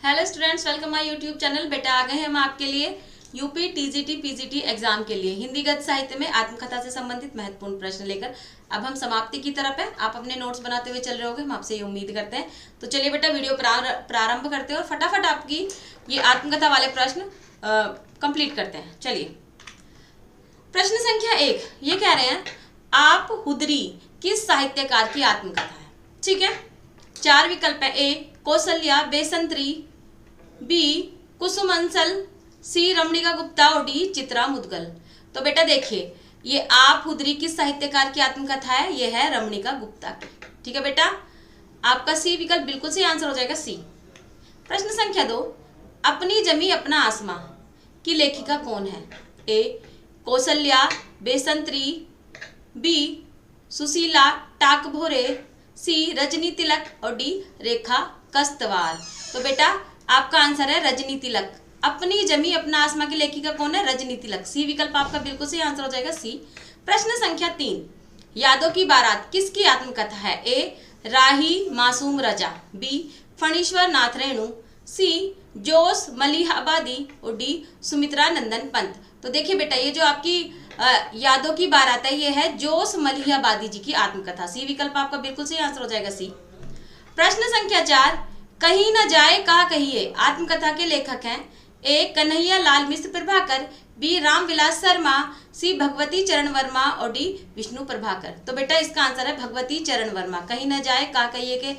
Hello students, welcome my YouTube channel. बेटा आ गए हैं हम आपके लिए यूपी टीजीटी पीजीटी एग्जाम के लिए हिंदी गद्य साहित्य में आत्मकथा से संबंधित महत्वपूर्ण प्रश्न लेकर अब हम समाप्ति की तरफ है। आप अपने नोट्स बनाते हुए चल रहे होंगे, हम आपसे ये उम्मीद करते हैं। तो चलिए बेटा वीडियो प्रारंभ करते हैं और फटाफट आपकी ये आत्मकथा वाले प्रश्न कंप्लीट करते हैं। चलिए प्रश्न संख्या 1 ये कह रहे हैं, आप हुदरी किस साहित्यकार की आत्मकथा है। ठीक है, 4 विकल्प है। ए कौसल्या बेसंत्री, बी कुसुम अंसल, सी रमणिका गुप्ता और डी चित्रा मुदगल। तो बेटा देखिए, ये आप हुदरी किस साहित्यकार की आत्मकथा है, ये है रमणिका गुप्ता की। ठीक है बेटा, आपका सी विकल्प बिल्कुल सही आंसर हो जाएगा, सी। प्रश्न संख्या 2, अपनी जमी अपना आसमां की लेखिका कौन है। ए कौसल्या बेसंत्री, बी सुशीला टाकभोरे, सी रजनी तिलक और डी रेखा कस्तवार। तो बेटा आपका आंसर है रजनी तिलक। अपनी जमी अपना आसमां की लेखिका कौन है, रजनी तिलक। सी विकल्प आपका बिल्कुल सही आंसर हो जाएगा, सी। प्रश्न संख्या 3, यादों की बारात किसकी आत्मकथा है। ए राही मासूम रजा, बी फणीश्वर नाथ रेणु, सी जोश मलिहाबादी और डी सुमित्रा नंदन पंत। तो देखिए बेटा, ये जो आपकी यादों की बारात है, ये है जोश मलिहाबादी जी की आत्मकथा। सी विकल्प आपका बिल्कुल सही आंसर हो जाएगा, सी। प्रश्न संख्या 4, कहीं न जाए कहा कहिए आत्मकथा के लेखक हैं। ए कन्हैया लाल मिश्र प्रभाकर, बी रामविलास शर्मा, सी भगवती चरण वर्मा और डी विष्णु प्रभाकर। तो बेटा इसका आंसर है भगवती चरण वर्मा। कहीं न जाए कहा कहिए के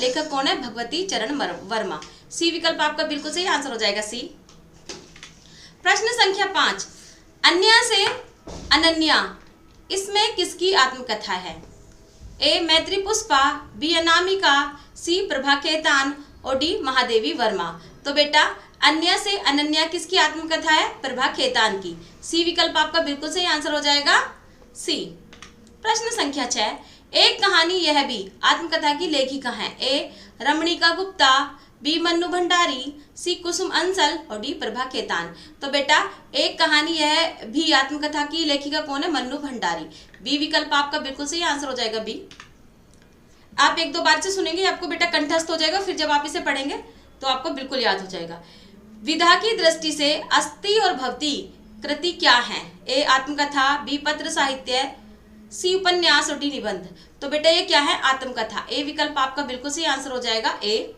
लेखक कौन है, भगवती चरण वर्मा। सी विकल्प आपका बिल्कुल सही आंसर हो जाएगा, सी। प्रश्न संख्या 5, अन्या से अनन्या इसमें किसकी आत्मकथा है। ए मैत्री पुष्पा, बी अनामिका, सी प्रभा खेतान और डी महादेवी वर्मा। तो बेटा अन्या से अनन्या किसकी आत्मकथा है, प्रभा खेतान की। सी विकल्प आपका बिल्कुल सही आंसर हो जाएगा, सी। प्रश्न संख्या 6, एक कहानी यह भी आत्मकथा की लेखिका है। ए रमणिका गुप्ता, बी मन्नू भंडारी, सी कुसुम अंसल और डी प्रभा खेतान। तो बेटा एक कहानी यह भी आत्मकथा की लेखिका कौन है, मन्नू भंडारी। बी विकल्प आपका बिल्कुल सही आंसर हो जाएगा, बी। आप 1-2 बार से सुनेंगे, आपको बेटा कंठस्थ हो जाएगा, फिर जब आप इसे पढ़ेंगे तो आपको बिल्कुल याद हो जाएगा। विधा की दृष्टि से अस्ति और भवती कृति क्या है। ए आत्मकथा, बी पत्र साहित्य, सी उपन्यास और डी निबंध। तो बेटा ये क्या है, आत्मकथा। ए विकल्प आपका बिल्कुल सही आंसर हो जाएगा, ए।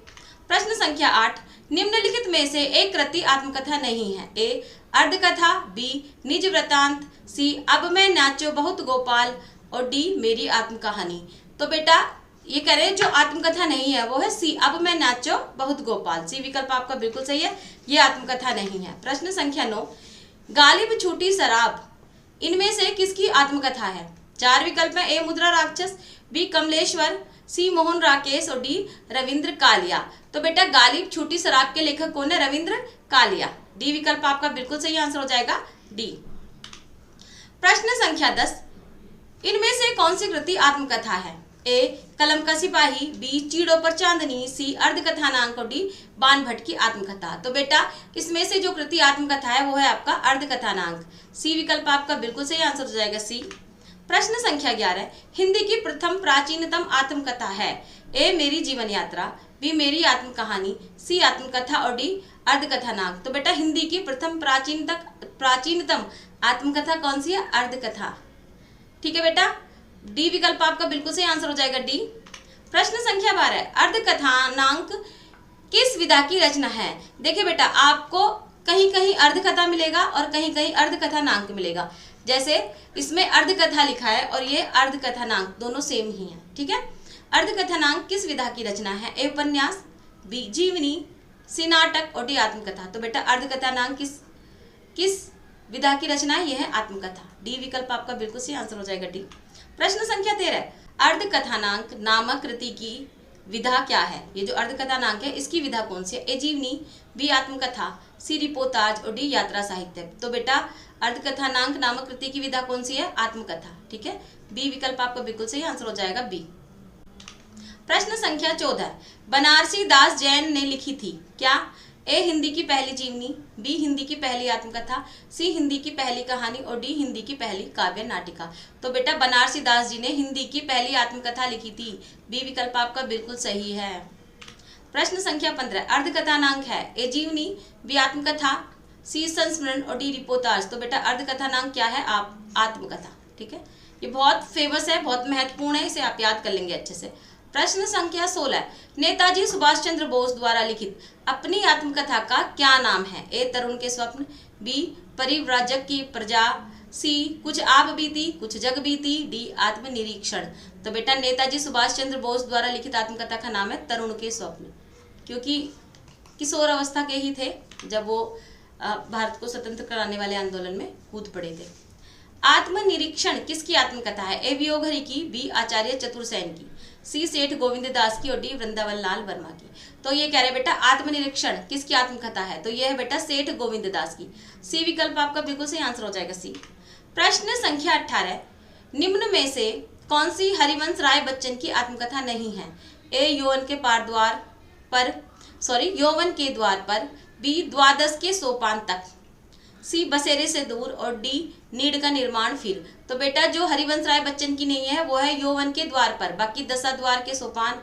प्रश्न संख्या 8, निम्नलिखित में से एक कृति आत्मकथा नहीं है। ए अर्धकथा, बी निज वृतांत, सी अब मैं नाचो बहुत गोपाल और डी मेरी आत्मकहानी। तो बेटा ये कह रहे हैं जो आत्मकथा नहीं है वो है सी अब मैं नाचो बहुत गोपाल। सी विकल्प आपका बिल्कुल सही है, ये आत्मकथा नहीं है। प्रश्न संख्या 9, गालिब छूटी शराब इनमें से किसकी आत्मकथा है। 4 विकल्प है। ए मुद्रा राक्षस, बी कमलेश्वर, सी मोहन राकेश और डी रविंद्र कालिया। तो बेटा गालिब छूटी शराब के लेखक कौन है, रविंद्र कालिया। डी विकल्प आपका बिल्कुल सही आंसर हो जाएगा, डी। प्रश्न संख्या 10, इनमें से कौन सी कृति आत्मकथा है। ए कलम का सिपाही, बी चीड़ों पर चांदनी, सी अर्धकथानांक और डी बाण भट्ट की आत्मकथा। तो बेटा इसमें से जो कृति आत्मकथा है वो है आपका अर्धकथानांक। सी विकल्प आपका बिल्कुल सही आंसर हो जाएगा, सी। प्रश्न संख्या 11, हिंदी की प्रथम प्राचीनतम आत्मकथा है। ए मेरी जीवन यात्रा, बी मेरी आत्मकहानी, सी आत्मकथा और डी अर्धकथानांक। तो बेटा हिंदी की प्रथम प्राचीनतम आत्मकथा कौन सी है, अर्धकथा। ठीक है बेटा, डी विकल्प आपका बिल्कुल सही आंसर हो जाएगा, डी। प्रश्न संख्या 12, अर्धकथानांक किस विधा की रचना है। देखिए बेटा आपको कहीं कहीं अर्धकथा मिलेगा और कहीं कहीं अर्धकथानांक मिलेगा। जैसे इसमें अर्धकथा लिखा है और ये अर्धकथानांक, दोनों सेम ही है। ठीक है, अर्धकथानांक किस विधा की रचना है। ए उपन्यास, बी जीवनी, सी नाटक और डी आत्मकथा। तो बेटा अर्धकथानांक किस विधा की रचना है, यह है आत्मकथा। डी विकल्प आपका बिल्कुल सही आंसर हो जाएगा, डी। प्रश्न संख्या 13, अर्धकथानांक नामक कृति की विधा क्या है। ये जो अर्धकथानांक है इसकी विधा कौन सी है। ए जीवनी, बी आत्मकथा, सी रिपोर्टाज और डी यात्रा साहित्य। तो बेटा अर्धकथानांक नामक कृति की विधा कौन सी है, आत्मकथा। ठीक है, बी विकल्प आपका बिल्कुल सही आंसर हो जाएगा, बी। प्रश्न संख्या 14, बनारसी दास जैन ने लिखी थी क्या। ए हिंदी की पहली जीवनी, बी हिंदी की पहली आत्मकथा, सी हिंदी की पहली कहानी और डी हिंदी की पहली काव्य नाटिका। तो बेटा बनारसी दास जी ने हिंदी की पहली आत्मकथा लिखी थी। बी विकल्प आपका बिल्कुल सही है। प्रश्न संख्या 15, अर्धकथानांक है ए जीवनी, बी आत्मकथा, सी संस्मरण और डी रिपोर्टाज। तो बेटा अर्धकथानांक क्या है? आप आत्मकथा। ठीक है, ये बहुत फेमस है, बहुत महत्वपूर्ण है, इसे आप याद कर लेंगे अच्छे से। प्रश्न संख्या 16, नेताजी सुभाष चंद्र बोस द्वारा लिखित अपनी आत्मकथा का क्या नाम है? ए तरुण के स्वप्न, बी परिव्राजक की प्रजा, सी कुछ आप बीती कुछ जग बीती, डी आत्मनिरीक्षण। तो बेटा नेताजी सुभाष चंद्र बोस द्वारा लिखित आत्मकथा का नाम है तरुण के स्वप्न, क्योंकि किशोर अवस्था के ही थे जब वो भारत को स्वतंत्र कराने वाले आंदोलन में कूद पड़े थे। आत्मनिरीक्षण किसकी आत्मकथा है? ए वियोघरी की, बी आचार्य चतुर्सेन की, सी सेठ गोविंद दास की और डी वृंदावन लाल वर्मा की। तो ये कह रहे बेटा आत्मनिरीक्षण किसकी आत्मकथा है? तो ये है बेटा सेठ गोविंद दास की। सी विकल्प आपका बिल्कुल सही आंसर हो जाएगा, सी। प्रश्न संख्या 18, निम्न में से कौन सी हरिवंश राय बच्चन की आत्मकथा नहीं है? ए यौवन के द्वार पर, बी द्वादश के सोपान तक, सी बसेरे से दूर और डी नीड़ का निर्माण फिर। तो बेटा जो हरिवंश राय बच्चन की नहीं है वो है यौवन के द्वार पर, बाकी दशाद्वार के सोपान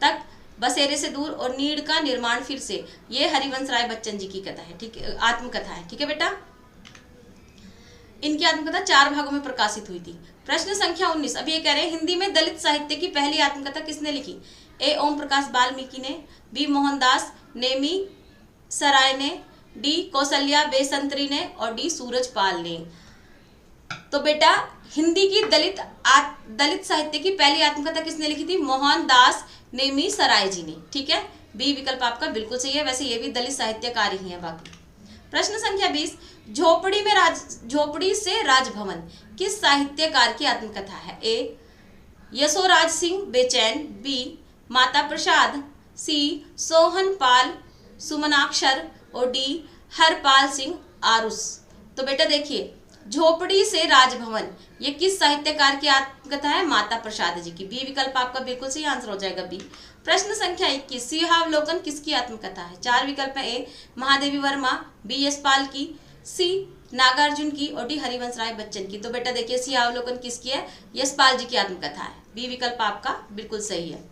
तक, बसेरे से दूर और नीड़ का निर्माण फिर से, ये हरिवंश राय बच्चन जी की कथा है। ठीक है, आत्मकथा है। ठीक है बेटा, इनकी आत्मकथा 4 भागों में प्रकाशित हुई थी। प्रश्न संख्या 19, अब ये कह रहे हैं हिंदी में दलित साहित्य की पहली आत्मकथा किसने लिखी? ए ओम प्रकाश वाल्मीकि ने, बी मोहनदास नेमी सराय ने, डी कौशल्या बेसंतरी ने और डी सूरजपाल ने। तो बेटा हिंदी की दलित साहित्य की पहली आत्मकथा किसने लिखी थी? मोहनदास नेमी सराय जी ने। ठीक है, बी विकल्प आपका बिल्कुल सही है, वैसे ये भी दलित साहित्यकार ही है बाकी। प्रश्न संख्या 20, झोपड़ी से राजभवन किस साहित्यकार की आत्मकथा है? ए यशोराज सिंह बेचैन, बी माता प्रसाद, सी सोहन पाल सुमनाक्षर और डी हरपाल सिंह आरुस। तो बेटा देखिए झोपड़ी से राजभवन ये किस साहित्यकार की आत्मकथा है? माता प्रसाद जी की। बी विकल्प आपका बिल्कुल सही आंसर हो जाएगा, बी। प्रश्न संख्या 21, सिंहावलोकन किसकी आत्मकथा है? 4 विकल्प है, ए महादेवी वर्मा, बी यशपाल की, सी नागार्जुन की और डी हरिवंश राय बच्चन की। तो बेटा देखिए सिंहावलोकन किसकी है? यशपाल जी की आत्मकथा है। बी विकल्प आपका बिल्कुल सही है।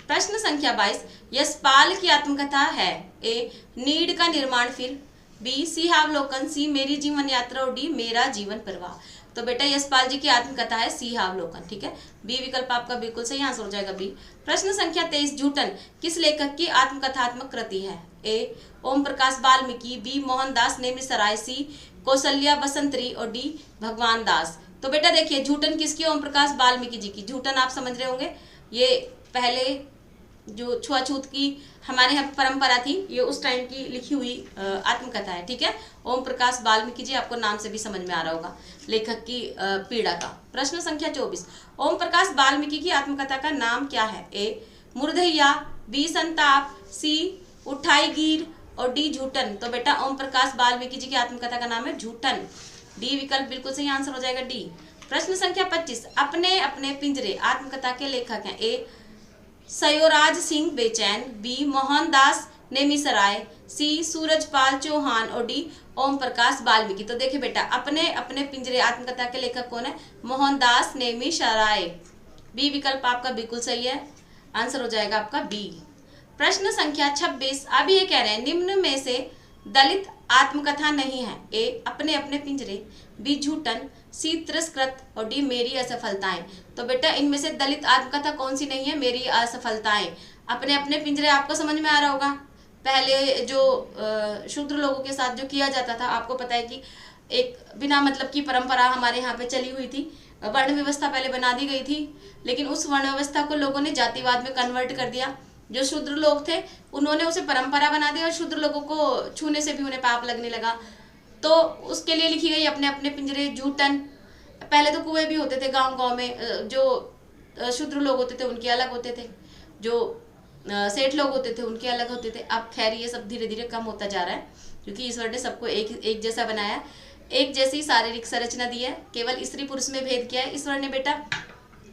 प्रश्न संख्या 22, यशपाल की आत्मकथा है? ए नीड़ का निर्माण फिर, बी सिंहावलोकन, सी मेरी जीवन यात्रा और डी मेरा जीवन प्रवाह। तो बेटा यशपाल जी की आत्मकथा है सिंहावलोकन। ठीक है, बी विकल्प आपका बिल्कुल सही आंसर हो जाएगा, बी। प्रश्न संख्या 23, झूठन किस लेखक की आत्मकथात्मक कृति है? ए ओम प्रकाश वाल्मीकि, बी मोहनदास नेमी सराय, सी कौशल्या बसंतरी और डी भगवान दास। तो बेटा देखिए झूठन किसकी? ओम प्रकाश वाल्मीकि जी की। झूठन आप समझ रहे होंगे ये पहले जो छुआछूत की हमारे यहाँ परंपरा थी, ये उस टाइम की लिखी हुई आत्मकथा है। ठीक है, ओम प्रकाश वाल्मीकि जी, आपको नाम से भी समझ में आ रहा होगा लेखक की पीड़ा का। प्रश्न संख्या 24, ओम प्रकाश वाल्मीकि की आत्मकथा का नाम क्या है? ए मुर्धैया, बी संताप, सी उठाई गिर और डी झूठन। तो बेटा ओम प्रकाश वाल्मीकि जी की आत्मकथा का नाम है झूठन। डी विकल्प बिल्कुल सही आंसर हो जाएगा, डी। प्रश्न संख्या 25, अपने अपने पिंजरे आत्मकथा के लेखक हैं? ए सयोराज सिंह बेचैन, बी मोहनदास नेमिसराय, सी सूरजपाल चौहान और डी ओम प्रकाश वाल्मीकि। तो देखिए बेटा अपने अपने पिंजरे आत्मकथा के लेखक कौन है? मोहनदास नेमिसराय। बी विकल्प आपका बिल्कुल सही है, आंसर हो जाएगा आपका बी। प्रश्न संख्या 26, अब ये कह रहे हैं निम्न में से दलित आत्मकथा नहीं है? ए अपने अपने पिंजरे, बी झूठन, सी तिरस्कृत और डी मेरी असफलताएं। तो बेटा इनमें से दलित आत्मकथा कौन सी नहीं है? मेरी असफलताएं। अपने अपने पिंजरे आपको समझ में आ रहा होगा, पहले जो शूद्र लोगों के साथ जो किया जाता था, आपको पता है कि एक बिना मतलब की परंपरा हमारे यहाँ पे चली हुई थी। वर्ण व्यवस्था पहले बना दी गई थी, लेकिन उस वर्ण व्यवस्था को लोगों ने जातिवाद में कन्वर्ट कर दिया। जो शूद्र लोग थे उन्होंने उसे परंपरा बना दिया और शूद्र लोगों को छूने से भी उन्हें पाप लगने लगा। तो उसके लिए लिखी गई अपने अपने पिंजरे झूठन। पहले तो कुएं भी होते थे गांव गांव में, जो शूद्र लोग होते थे उनके अलग होते थे, जो सेठ लोग होते थे उनके अलग होते थे। अब खैर ये सब धीरे धीरे कम होता जा रहा है, क्योंकि ईश्वर ने सबको एक जैसा बनाया, एक जैसी शारीरिक संरचना दी है, केवल स्त्री पुरुष में भेद किया है ईश्वर ने। बेटा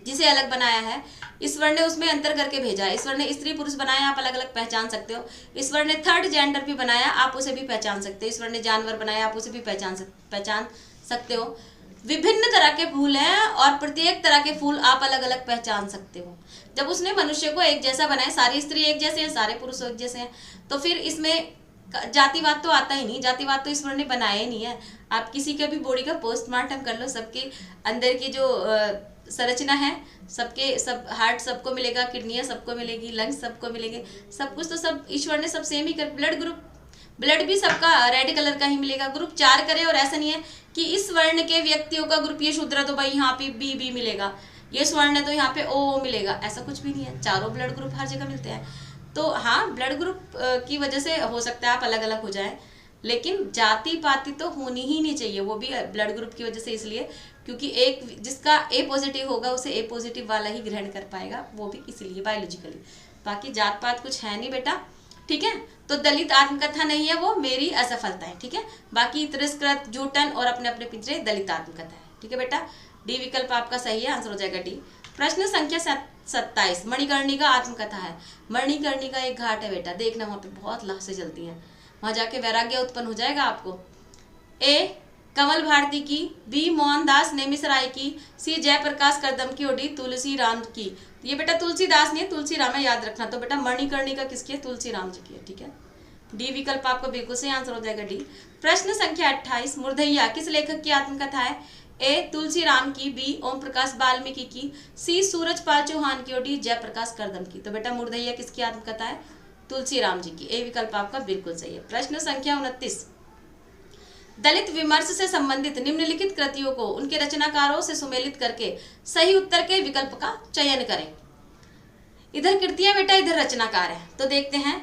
जिसे अलग बनाया है ईश्वर ने उसमें अंतर करके भेजा है। ईश्वर ने स्त्री पुरुष बनाया, आप अलग अलग पहचान सकते हो। ईश्वर ने थर्ड जेंडर भी बनाया, आप उसे भी पहचान सकते हो। ईश्वर ने जानवर बनाया, आप उसे भी पहचान सकते हो। विभिन्न तरह के फूल हैं और प्रत्येक तरह के फूल आप अलग अलग पहचान सकते हो। जब उसने मनुष्य को एक जैसा बनाया, सारी स्त्री एक जैसे हैं, सारे पुरुष एक जैसे हैं, तो फिर इसमें जातिवाद तो आता ही नहीं, जातिवाद तो ईश्वर ने बनाया ही नहीं है। आप किसी का भी बॉडी का पोस्टमार्टम कर लो, सबके अंदर की जो संरचना है, सबके सब हार्ट सबको मिलेगा, किडनियां सबको मिलेगी, लंग्स सबको मिलेंगे, सब कुछ तो सब ईश्वर ने सब सेम ही कर। ब्लड ग्रुप, ब्लड भी सबका रेड कलर का ही मिलेगा। ग्रुप 4 करे और ऐसा नहीं है कि इस वर्ण के व्यक्तियों का ग्रुप ये शूद्र तो भाई यहाँ पे बी मिलेगा, ये स्वर्ण है तो यहाँ पे ओ मिलेगा, ऐसा कुछ भी नहीं है। चारों ब्लड ग्रुप हर जगह मिलते हैं। तो हाँ, ब्लड ग्रुप की वजह से हो सकता है आप अलग अलग हो जाए, लेकिन जाति पाति तो होनी ही नहीं चाहिए, वो भी ब्लड ग्रुप की वजह से, इसलिए क्योंकि एक जिसका ए पॉजिटिव होगा उसे ए पॉजिटिव वाला ही ग्रहण कर पाएगा, वो भी इसीलिए बायोलॉजिकली। बाकी जात पात कुछ है नहीं बेटा, ठीक है। तो दलित आत्मकथा नहीं है, वो मेरी असफलता है, ठीक है। बाकी तिरस्कृत, जूटन और अपने अपने पिंजरे दलित आत्मकथा है, ठीक है बेटा। डी विकल्प आपका सही है, आंसर हो जाएगा डी। प्रश्न संख्या 27, मणिकर्णिका आत्मकथा है। मणिकर्णिका एक घाट है बेटा, देखना वहां पे बहुत लाशें जलती हैं, वहां जाके वैराग्य उत्पन्न हो जाएगा आपको। ए कमल भारती की, बी मोहनदास नेमिसराय की, सी जयप्रकाश करदम की और डी तुलसी राम की। ये बेटा तुलसीदास नहीं है, तुलसी राम है, याद रखना। तो बेटा मणिकर्णिका किसकी है? तुलसी राम जी की है, ठीक है। डी विकल्प आपका बिल्कुल सही आंसर हो जाएगा, डी। प्रश्न संख्या 28, मुर्दैया किस लेखक की आत्मकथा है? ए तुलसी राम की, बी ओम प्रकाश वाल्मीकि की, सी सूरजपाल चौहान की और डी जयप्रकाश करदम की। तो बेटा मुर्दैया किसकी आत्मकथा है? तुलसी राम जी की। ए विकल्प आपका बिल्कुल सही है। प्रश्न संख्या 29, दलित विमर्श से संबंधित निम्नलिखित कृतियों को उनके रचनाकारों से सुमेलित करके सही उत्तर के विकल्प का चयन करें। इधर कृतियां बेटा, इधर रचनाकार है, तो देखते हैं।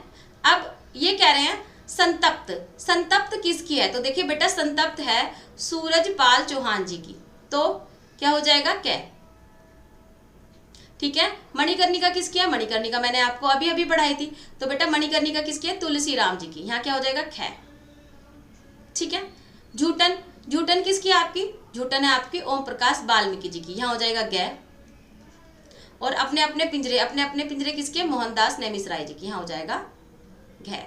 अब ये कह रहे हैं संतप्त, संतप्त किसकी है? तो देखिए बेटा, संतप्त है सूरजपाल चौहान जी की, तो क्या हो जाएगा? कै, ठीक है। मणिकर्णिका किसकी है? मणिकर्णिका मैंने आपको अभी अभी पढ़ाई थी, तो बेटा मणिकर्णिका किसकी है? तुलसी राम जी की। यहाँ क्या हो जाएगा? कै, ठीक है। झूठन, झूठन किसकी है आपकी? झूठन है आपकी ओम प्रकाश वाल्मीकि जी की। यहाँ हो जाएगा गै। और अपने अपने पिंजरे किसके? मोहनदास नेमिसराय जी की। यहाँ हो जाएगा घै।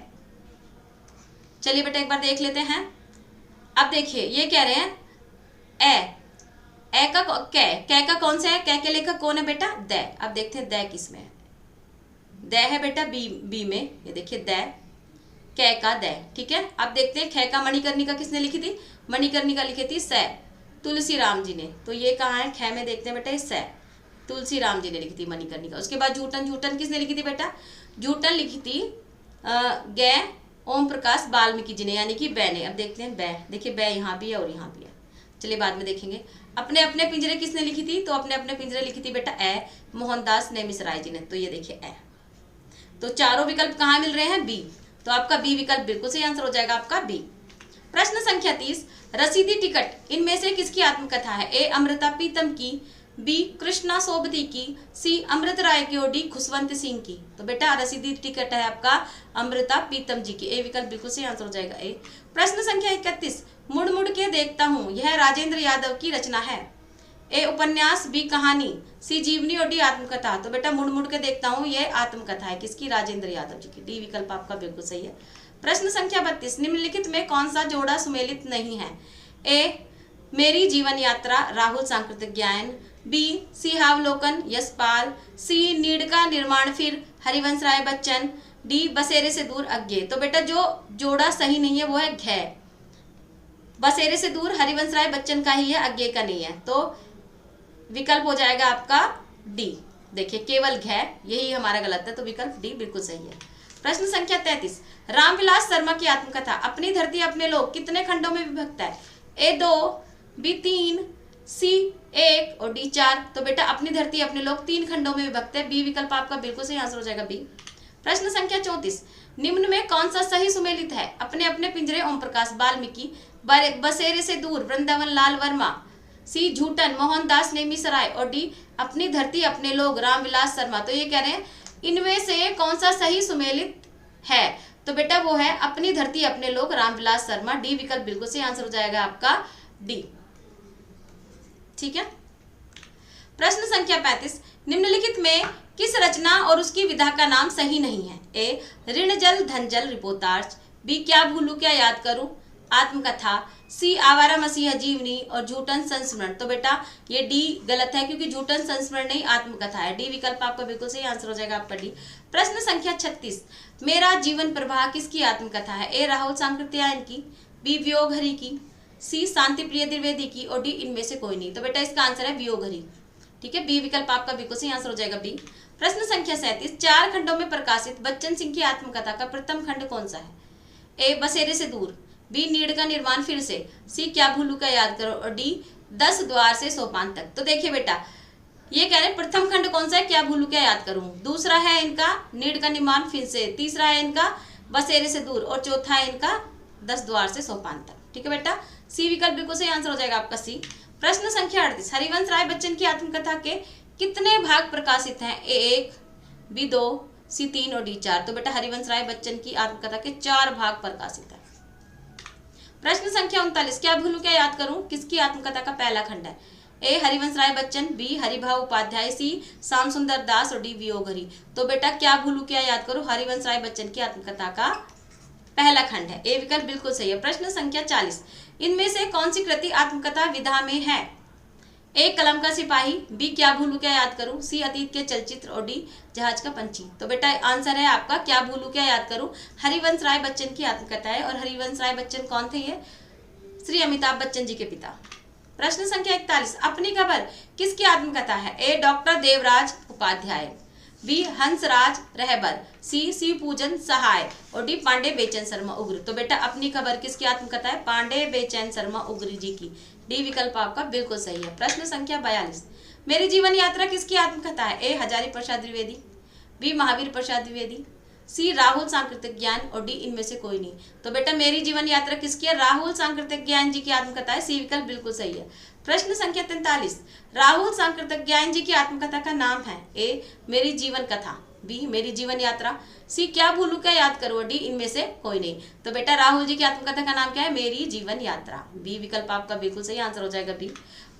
चलिए बेटा एक बार देख लेते हैं। अब देखिए ये कह रहे हैं ए का कै का कौन सा है? कै के लेखक कौन है बेटा? दै। अब देखते हैं दै किसमें है। दै है बेटा बी में, ये देखिए दै, कै का दै, ठीक है। अब देखते हैं खे का मणिकर्णिका किसने लिखी थी? मणिकर्णिका लिखी थी सै तुलसी राम जी ने। तो ये कहाँ है? खे में देखते हैं बेटा, सै तुलसी राम जी ने लिखी थी मणिकर्णिका। उसके बाद झूठन, झूठन किसने लिखी थी बेटा? झूठन लिखी थी गे ओम प्रकाश वाल्मीकि जी ने, यानी कि बै ने। अब देखते हैं बै, देखिए बै यहाँ भी है और यहाँ भी है, चलिए बाद में देखेंगे। अपने अपने पिंजरे किसने लिखी थी? तो अपने अपने पिंजरे लिखी थी बेटा ए मोहनदास नेमिसराय जी ने। तो ये देखिए ए। तो चारों विकल्प कहाँ मिल रहे हैं? बी। तो आपका बी विकल्प बिल्कुल सही आंसर हो जाएगा आपका बी। प्रश्न संख्या 30, रसीदी टिकट इनमें से किसकी आत्मकथा है? ए अमृता प्रीतम की, बी कृष्णा सोबती की, सी अमृत राय की और डी खुशवंत सिंह की। तो बेटा रसीदी टिकट है आपका अमृता प्रीतम जी की। ए विकल्प बिल्कुल सही आंसर हो जाएगा ए। प्रश्न संख्या 31, मुड़ मुड़ के देखता हूं यह राजेंद्र यादव की रचना है। ए उपन्यास, बी कहानी, सी जीवनी और डी आत्मकथा। तो बेटा मुड़ मुड़ के देखता हूं यह आत्मकथा है किसकी? राजेंद्र यादव जी की। डी विकल्प आपका बिल्कुल सही है। प्रश्न संख्या 32, निम्नलिखित में कौन सा जोड़ा सुमेलित नहीं है? ए मेरी जीवन यात्रा राहुल सांकृतिक ज्ञान, बी सिहावलोकन यशपाल, सी नीड़ का निर्माण फिर हरिवंश राय बच्चन, डी बसेरे से दूर अज्ञे। तो बेटा जो जोड़ा सही नहीं है वो है घै, बसेरे से दूर हरिवंश राय बच्चन का ही है, अज्ञे का नहीं है। तो विकल्प हो जाएगा आपका डी। देखिए केवल घै, यही हमारा गलत है, तो विकल्प डी बिल्कुल सही है। प्रश्न संख्या 33, रामविलास शर्मा की आत्मकथा अपनी धरती अपने लोग कितने खंडों में विभक्त है? ए 2, बी 3, सी 1 और डी 4। तो बेटा अपनी धरती अपने लोग 3 खंडों में विभक्त है। बी विकल्प आपका बिल्कुल सही आंसर हो जाएगा बी। प्रश्न संख्या 34, निम्न में कौन सा सही सुमेलित है? अपने अपने पिंजरे ओम प्रकाश वाल्मीकि, बसेरे से दूर वृंदावन लाल वर्मा, सी झूठन मोहनदास नेमिसराय और डी अपनी धरती अपने लोग रामविलास शर्मा। तो ये कह रहे हैं इनमें से कौन सा सही सुमेलित है? तो बेटा वो है अपनी धरती अपने लोग रामविलास शर्मा। डी विकल्प बिल्कुल सही आंसर हो जाएगा आपका डी, ठीक है। प्रश्न संख्या 35, निम्नलिखित में किस रचना और उसकी विधा का नाम सही नहीं है? ए ऋण जल धन जल रिपोर्टार्च, बी क्या भूलू क्या याद करूं, आत्मकथा, सी आवारा मसीहा जीवनी और झूठन संस्मरण। तो बेटा ये डी गलत है क्योंकि झूठन संस्मरण नहीं आत्मकथा है। डी विकल्प आपका बिल्कुल सही आंसर हो जाएगा आपका डी। प्रश्न संख्या 36, मेरा जीवन प्रवाह किसकी आत्मकथा है? ए राहुल सांकृत्यायन की, बी वियोगहरि की, सी शांति प्रिय द्विवेदी की और डी इनमें से कोई नहीं। तो बेटा इसका आंसर है वियोगहरि। ठीक है, बी विकल्प आपका बिल्कुल सही आंसर हो जाएगा बी। प्रश्न संख्या 37, 4 खंडों में प्रकाशित बच्चन सिंह की आत्मकथा का प्रथम खंड कौन सा है? ए बसेरे से दूर, बी नीड़ का निर्माण फिर से, सी क्या भूलू का याद करो और डी 10 द्वार से सोपान तक। तो देखिए बेटा ये कह रहे हैं प्रथम खंड कौन सा है, क्या भूलू क्या याद करूं, दूसरा है इनका नीड़ का निर्माण फिर से, तीसरा है इनका बसेरे से दूर और चौथा है इनका 10 द्वार से सोपान तक। ठीक है बेटा, सी विकल्प बिल्कुल सही आंसर हो जाएगा आपका सी। प्रश्न संख्या 38, हरिवंश राय बच्चन की आत्मकथा के कितने भाग प्रकाशित हैं? ए 1, बी 2, सी 3 और डी 4। तो बेटा हरिवंश राय बच्चन की आत्मकथा के 4 भाग प्रकाशित है। प्रश्न संख्या 39, क्या भूलू क्या याद करूं किसकी आत्मकथा का पहला खंड है? ए हरिवंश राय बच्चन, बी हरिभाव उपाध्याय, सी श्याम सुंदर दास और डी वियोगहरि। तो बेटा क्या भूलू क्या याद करूं हरिवंश राय बच्चन की आत्मकथा का पहला खंड है। ए विकल्प बिल्कुल सही है। प्रश्न संख्या 40, इनमें से कौन सी कृति आत्मकथा विधा में है? ए कलम का सिपाही, बी क्या भूलू क्या याद करूं, सी अतीत के चलचित्र और डी जहाज का पंछी। तो बेटा आंसर है आपका क्या भूलू क्या याद करूं हरिवंश राय बच्चन की आत्मकथा है। और हरिवंश राय बच्चन कौन थे? ये श्री अमिताभ बच्चन जी के पिता। प्रश्न संख्या 41, अपनी खबर किसकी आत्मकथा है? ए डॉक्टर देवराज उपाध्याय, बी हंसराज रहबर, सी सी पूजन सहाय और डी पांडे बेचैन शर्मा उग्र। तो बेटा अपनी खबर किसकी आत्मकथा है? पांडे बेचैन शर्मा उग्र जी की। डी विकल्प आपका बिल्कुल सही है। प्रश्न संख्या 42, मेरी जीवन यात्रा किसकी आत्मकथा है? ए हजारी प्रसाद द्विवेदी, बी महावीर प्रसाद द्विवेदी, सी राहुल सांकृतिक ज्ञान और डी इनमें से कोई नहीं। तो बेटा मेरी जीवन यात्रा किसकी है? राहुल सांकृतिक ज्ञान जी की आत्मकथा है। सी विकल्प बिल्कुल सही है। प्रश्न संख्या 43, राहुल सांकृतिक ज्ञान जी की आत्मकथा का नाम है? ए मेरी जीवन कथा, बी मेरी जीवन यात्रा, सी क्या भूलू क्या याद करो, डी इनमें से कोई नहीं। तो बेटा राहुल जी की आत्मकथा का नाम क्या है? मेरी जीवन यात्रा। बी विकल्प आपका बिल्कुल सही आंसर हो जाएगा बी।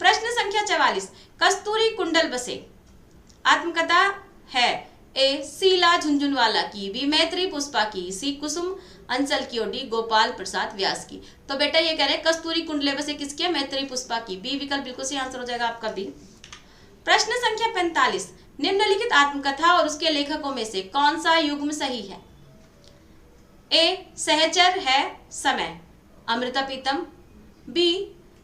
प्रश्न संख्या 44, कस्तूरी कुंडल बसे आत्मकथा है? ए शीला झुंझुनवाला की, बी मैत्री पुष्पा की, सी कुसुम अंचल की और डी गोपाल प्रसाद व्यास की। तो बेटा ये कह रहे हैं कस्तूरी कुंडले बसे किसकी है? मैत्री पुष्पा की। बी विकल्प बिल्कुल सही आंसर हो जाएगा आपका बी। प्रश्न संख्या 45, निम्नलिखित आत्मकथा और उसके लेखकों में से कौन सा युग्म सही है? ए सहचर है समय अमृता प्रीतम, बी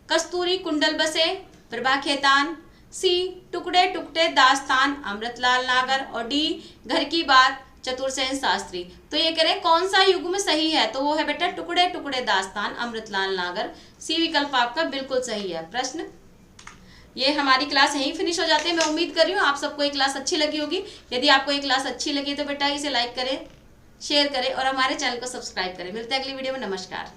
कस्तूरी कुंडल बसे प्रभा खेतान, सी टुकड़े टुकड़े दास्तान अमृतलाल नागर और डी घर की बात चतुरसेन शास्त्री। तो ये कह रहे हैं कौन सा युग्म सही है? तो वो है बेटा टुकड़े टुकड़े दास्तान अमृतलाल नागर। सी विकल्प आपका बिल्कुल सही है। प्रश्न ये हमारी क्लास यहीं फिनिश हो जाती है। मैं उम्मीद कर रही हूँ आप सबको ये क्लास अच्छी लगी होगी। यदि आपको ये क्लास अच्छी लगी तो बेटा इसे लाइक करें, शेयर करें और हमारे चैनल को सब्सक्राइब करें। मिलते हैं अगली वीडियो में। नमस्कार।